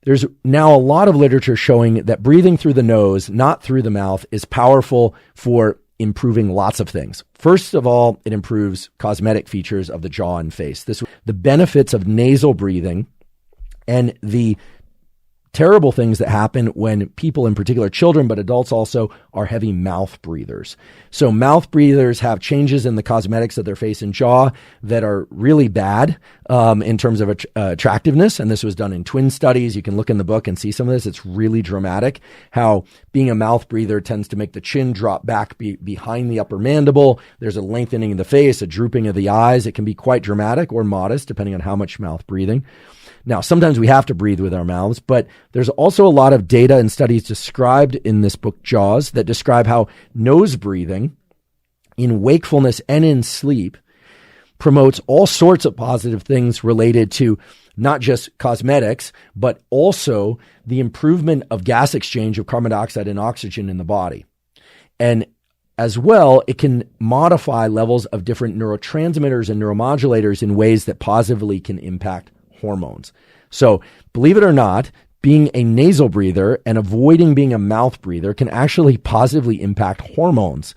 there's now a lot of literature showing that breathing through the nose, not through the mouth, is powerful for improving lots of things. First of all, it improves cosmetic features of the jaw and face. The benefits of nasal breathing and the terrible things that happen when people, in particular children, but adults also, are heavy mouth breathers. So mouth breathers have changes in the cosmetics of their face and jaw that are really bad in terms of attractiveness. And this was done in twin studies. You can look in the book and see some of this. It's really dramatic how being a mouth breather tends to make the chin drop back behind the upper mandible. There's a lengthening of the face, a drooping of the eyes. It can be quite dramatic or modest, depending on how much mouth breathing. Now, sometimes we have to breathe with our mouths, but there's also a lot of data and studies described in this book, Jaws, that describe how nose breathing in wakefulness and in sleep promotes all sorts of positive things related to not just cosmetics, but also the improvement of gas exchange of carbon dioxide and oxygen in the body. And as well, it can modify levels of different neurotransmitters and neuromodulators in ways that positively can impact hormones. So believe it or not, being a nasal breather and avoiding being a mouth breather can actually positively impact hormones,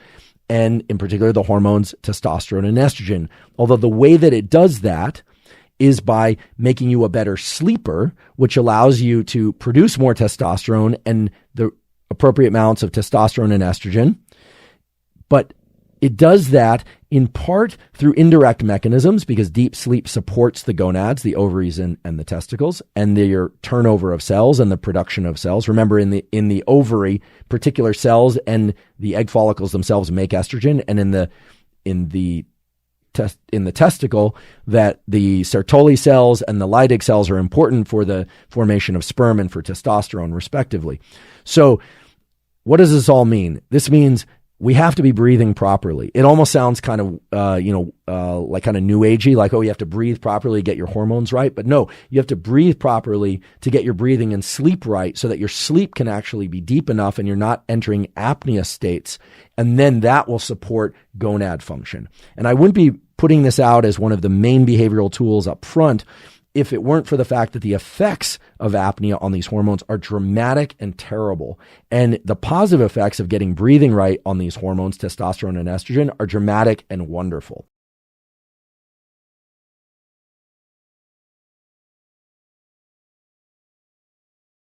and in particular the hormones testosterone and estrogen. Although the way that it does that is by making you a better sleeper, which allows you to produce more testosterone and the appropriate amounts of testosterone and estrogen. But it does that in part through indirect mechanisms, because deep sleep supports the gonads, the ovaries and the testicles, and their turnover of cells and the production of cells. Remember, in the ovary, particular cells and the egg follicles themselves make estrogen, and in the testicle, that the Sertoli cells and the Leydig cells are important for the formation of sperm and for testosterone, respectively. So what does this all mean? This means we have to be breathing properly. It almost sounds kind of, like kind of new agey, like, oh, you have to breathe properly to get your hormones right. But no, you have to breathe properly to get your breathing and sleep right, so that your sleep can actually be deep enough and you're not entering apnea states. And then that will support gonad function. And I wouldn't be putting this out as one of the main behavioral tools up front if it weren't for the fact that the effects of apnea on these hormones are dramatic and terrible. And the positive effects of getting breathing right on these hormones, testosterone and estrogen, are dramatic and wonderful.